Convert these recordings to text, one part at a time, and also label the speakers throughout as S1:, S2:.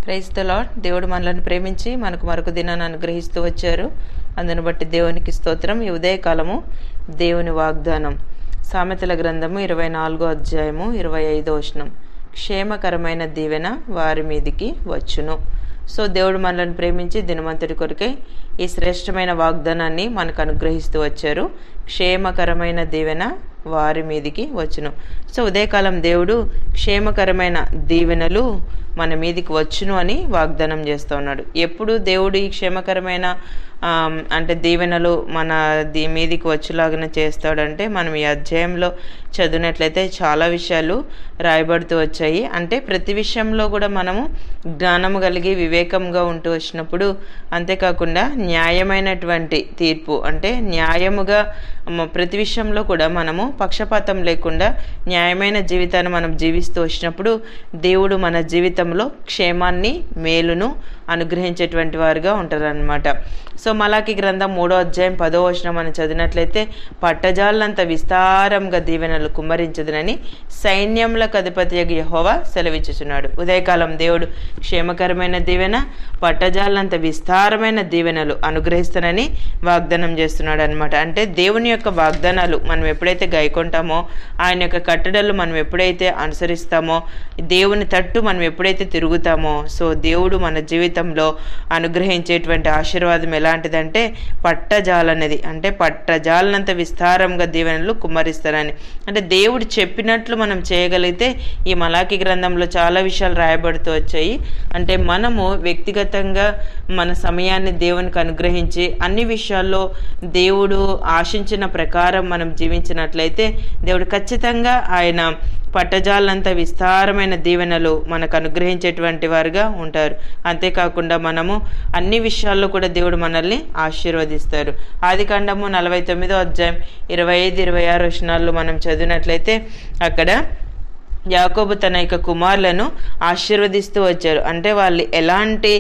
S1: Praise the lord. దేవుడు మనల్ని ప్రేమించి మనకు మరొక దినాన్ని అనుగ్రహిస్తూ వచ్చారు. అందును బట్టి దేవునికి స్తోత్రం. ఈ ఉదయకాలము దేవుని వాగ్దానం సామెతల గ్రంథము 24వ అధ్యాయము 25వ వచనం. క్షేమకరమైన దీవెన వారి మీదికి వచ్చును. సో దేవుడు మనల్ని ప్రేమించి దినమంతటి కొరకై ఈ శ్రేష్టమైన వాగ్దానాన్ని మనకు అనుగ్రహిస్తూ వచ్చారు. క్షేమకరమైన దీవెన వారి మీదికి వచ్చును. సో ఉదయకాలం దేవుడు క్షేమకరమైన దీవెనలు మన మీదికి వచ్చును అని వాగ్దానం చేస్తూ ఉన్నాడు. ఎప్పుడు దేవుడు ఈ క్షేమకరమైన అంటే దీవెనలు మన మీదికి వచ్చేలాగా చేస్తాడంటే, మనం ఈ అధ్యాయంలో చదివినట్లయితే చాలా విషయాలు రాయబడుతూ వచ్చాయి. అంటే ప్రతి విషయంలో కూడా మనము జ్ఞానము కలిగి వివేకంగా ఉంటూ వచ్చినప్పుడు, అంతేకాకుండా న్యాయమైనటువంటి తీర్పు అంటే న్యాయముగా ప్రతి విషయంలో కూడా మనము పక్షపాతం లేకుండా న్యాయమైన జీవితాన్ని మనం జీవిస్తూ వచ్చినప్పుడు దేవుడు మన జీవితంలో క్షేమాన్ని మేలును అనుగ్రహించేటువంటి వారుగా ఉంటారనమాట. సో మలాకి గ్రంథం 3వ అధ్యాయం 10వ వచనం మనం చదివినట్లయితే, పట్టజాలంత విస్తారంగా దీవెనలు కుమ్మరించదునని సైన్యములకు అధిపతి యెహోవా సెలవిచ్చుచున్నాడు. ఉదయకాలం దేవుడు క్షేమకరమైన దీవెన, పట్టజాలంత విస్తారమైన దీవెనలు అనుగ్రహిస్తానని వాగ్దానం చేస్తున్నాడు అనమాట. అంటే దేవుని యొక్క వాగ్దానాలు మనం ఎప్పుడైతే గైకొంటామో, ఆయన యొక్క కట్టడలు మనం ఎప్పుడైతే అనుసరిస్తామో, దేవుని తట్టు మనం ఎప్పుడైతే తిరుగుతామో, సో దేవుడు మన జీవితంలో అనుగ్రహించేటువంటి ఆశీర్వాదం ఎలాంటిదంటే పట్టజాలనేది. అంటే పట్టజాలనంత విస్తారంగా దీవెనలు కుమ్మరిస్తారని. అంటే దేవుడు చెప్పినట్లు మనం చేయగలిగితే, ఈ మలాకి గ్రంథంలో చాలా విషయాలు రాయబడుతూ వచ్చాయి. అంటే మనము వ్యక్తిగతంగా మన సమయాన్ని దేవునికి అనుగ్రహించి అన్ని విషయాల్లో దేవుడు ఆశించిన ప్రకారం మనం జీవించినట్లయితే దేవుడు ఖచ్చితంగా ఆయన పట్టజాలంత విస్తారమైన దీవెనలు మనకు అనుగ్రహించేటువంటి వారుగా ఉంటారు. అంతేకాకుండా మనము అన్ని విషయాల్లో కూడా దేవుడు మనల్ని ఆశీర్వదిస్తారు. ఆదికాండము 49వ అధ్యాయం 25-26 వచనాల్లో మనం చదివినట్లయితే, అక్కడ యాకోబు తన యొక్క కుమారులను ఆశీర్వదిస్తూ వచ్చారు. అంటే వాళ్ళు ఎలాంటి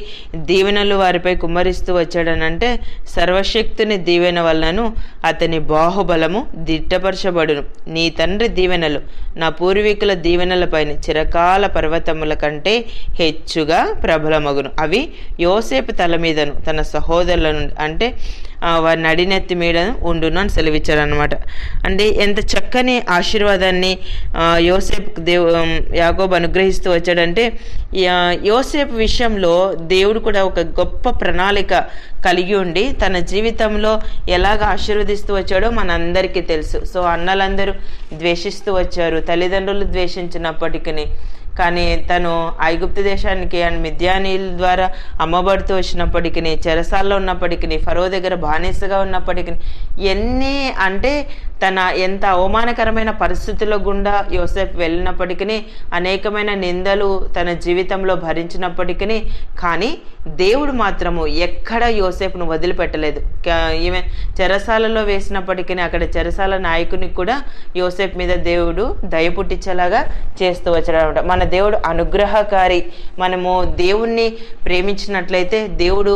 S1: దీవెనలు వారిపై కుమ్మరిస్తూ వచ్చాడనంటే, సర్వశక్తుని దీవెన వలనను అతని బాహుబలము దిట్టపరచబడును. నీ తండ్రి దీవెనలు నా పూర్వీకుల దీవెనలపైన చిరకాల పర్వతముల కంటే హెచ్చుగా ప్రబలమగును. అవి యోసేపు తల మీదను తన సహోదరులను అంటే వారి నడినెత్తి మీద ఉండును అని సెలవిచ్చారనమాట. అంటే ఎంత చక్కని ఆశీర్వాదాన్ని యోసేపు యాకోబు అనుగ్రహిస్తూ వచ్చాడంటే, యోసేపు విషయంలో దేవుడు కూడా ఒక గొప్ప ప్రణాళిక కలిగి ఉండి తన జీవితంలో ఎలాగ ఆశీర్వదిస్తూ వచ్చాడో మనందరికీ తెలుసు. సో అన్నలందరూ ద్వేషిస్తూ వచ్చారు, తల్లిదండ్రులు ద్వేషించినప్పటికీ, కానీ తను ఐగుప్తు దేశానికి అండ్ మిద్యానీల ద్వారా అమ్మబడుతూ వచ్చినప్పటికీ, చెరసాల్లో ఉన్నప్పటికీ, ఫరో దగ్గర బానిసగా ఉన్నప్పటికీ, ఎన్ని అంటే తన ఎంత అవమానకరమైన పరిస్థితుల గుండా యోసేపు వెళ్ళినప్పటికీ, అనేకమైన నిందలు తన జీవితంలో భరించినప్పటికీ, కానీ దేవుడు మాత్రము ఎక్కడ యోసేపును వదిలిపెట్టలేదు. ఈమె చెరసాలలో వేసినప్పటికీ అక్కడ చెరసాల నాయకునికి కూడా యోసేపు మీద దేవుడు దయ పుట్టించేలాగా చేస్తూ వచ్చాడు అనమాట. మన దేవుడు అనుగ్రహకారి. మనము దేవుణ్ణి ప్రేమించినట్లయితే, దేవుడు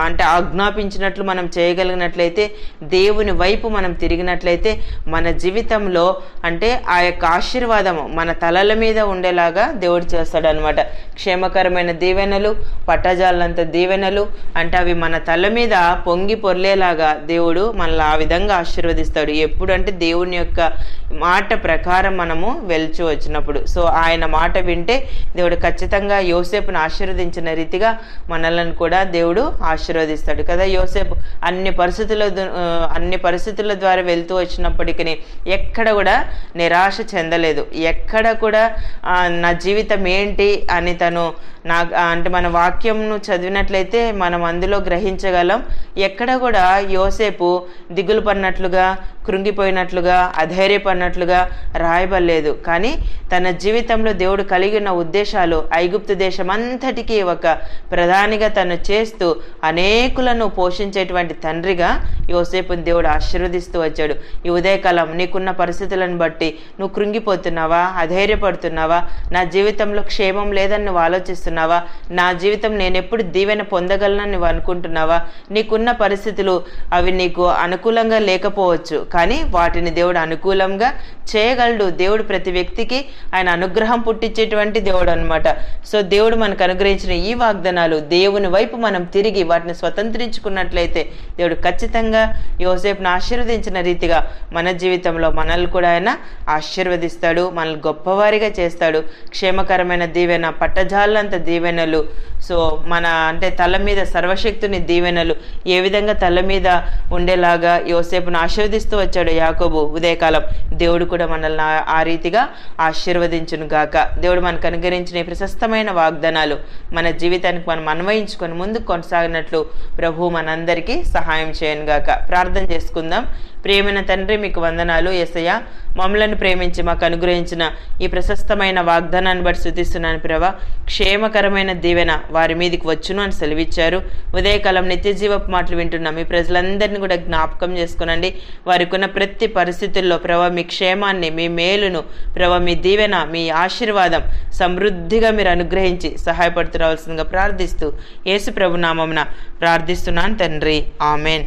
S1: అంటే ఆజ్ఞాపించినట్లు మనం చేయగలిగినట్లయితే, దేవుని వైపు మనం తిరిగినట్లయితే, మన జీవితంలో అంటే ఆ యొక్క ఆశీర్వాదము మన తలల మీద ఉండేలాగా దేవుడు చేస్తాడు అనమాట. క్షేమకరమైన దీవెనలు, పట్టజాలంత దీవెనలు అంటే అవి మన తల మీద పొంగి పొర్లేలాగా దేవుడు మనల్ని ఆ విధంగా ఆశీర్వదిస్తాడు. ఎప్పుడంటే దేవుని యొక్క మాట ప్రకారం మనము వెళ్చు వచ్చినప్పుడు. సో ఆయన మాట వింటే దేవుడు ఖచ్చితంగా యోసేపును ఆశీర్వదించిన రీతిగా మనల్ని కూడా దేవుడు ఆశీర్వదిస్తాడు కదా. యోసేపు అన్ని పరిస్థితుల ద్వారా వెళ్తూ వచ్చినప్పటికీ ఎక్కడ కూడా నిరాశ చెందలేదు. ఎక్కడ కూడా నా జీవితం ఏంటి అని తను అంటే మన వాక్యంను చదివినట్లయితే మనం అందులో గ్రహించగలం. ఎక్కడ కూడా యోసేపు దిగులు పడినట్లుగా, కృంగిపోయినట్లుగా, అధైర్యపడినట్లుగా రాయబడలేదు. కానీ తన జీవితంలో దేవుడు కలిగి ఉన్న ఉద్దేశాలు ఐగుప్తు దేశం అంతటికీ ఒక ప్రధానిగా తను చేస్తూ అనేకులను పోషించేటువంటి తండ్రిగా యోసేపుని దేవుడు ఆశీర్వదిస్తూ వచ్చాడు. ఈ ఉదయకాలం నీకున్న పరిస్థితులను బట్టి నువ్వు కృంగిపోతున్నావా, అధైర్యపడుతున్నావా, నా జీవితంలో క్షేమం లేదని నువ్వు ఆలోచిస్తున్నావా, ఆశపడుతున్నావా? నా జీవితం నేను ఎప్పుడు దీవెన పొందగలనని నువ్వు అనుకుంటున్నావా? నీకున్న పరిస్థితులు అవి నీకు అనుకూలంగా లేకపోవచ్చు, కానీ వాటిని దేవుడు అనుకూలంగా చేయగలడు. దేవుడు ప్రతి వ్యక్తికి ఆయన అనుగ్రహం పుట్టించేటువంటి దేవుడు అనమాట. సో దేవుడు మనకు అనుగ్రహించిన ఈ వాగ్దానాలు దేవుని వైపు మనం తిరిగి వాటిని స్వతంత్రించుకున్నట్లయితే దేవుడు ఖచ్చితంగా యోసేపును ఆశీర్వదించిన రీతిగా మన జీవితంలో మనల్ని కూడా ఆయన ఆశీర్వదిస్తాడు, మనల్ని గొప్పవారిగా చేస్తాడు. క్షేమకరమైన దీవెన, పట్టజాలంత దీవెనలు, సో మన అంటే తల మీద సర్వశక్తుని దీవెనలు ఏ విధంగా తల మీద ఉండేలాగా యోసేపును ఆశీర్వదిస్తూ వచ్చాడు యాకోబు ఉదయకాలం, దేవుడు కూడా మనల్ని ఆ రీతిగా ఆశీర్వదించును గాక. దేవుడు మనకు అనుగ్రహించిన ఈ ప్రశస్తమైన వాగ్దానాలు మన జీవితానికి మనం అన్వయించుకొని ముందుకు కొనసాగినట్లు ప్రభు మనందరికీ సహాయం చేయను గాక. ప్రార్థన చేసుకుందాం. ప్రియమైన తండ్రి, మీకు వందనాలు యేసయ్య. మమ్మలను ప్రేమించి మాకు అనుగ్రహించిన ఈ ప్రశస్తమైన వాగ్దానాన్ని బట్టి స్తుతిస్తున్నాను ప్రభా. క్షేమకరమైన దీవెన వారి మీదకి వచ్చును అని సెలవిచ్చారు. ఉదయకాలం నిత్య జీవపు మాటలు వింటున్నాం మీ ప్రజలందరినీ కూడా జ్ఞాపకం చేసుకునండి. వారికి ఉన్న ప్రతి పరిస్థితుల్లో ప్రభా మీ క్షేమాన్ని, మీ మేలును ప్రభా, మీ దీవెన, మీ ఆశీర్వాదం సమృద్ధిగా మీరు అనుగ్రహించి సహాయపడుతూ రావాల్సిందిగా ప్రార్థిస్తూ యేసు ప్రభు నామమున ప్రార్థిస్తున్నాను తండ్రి. ఆమెన్.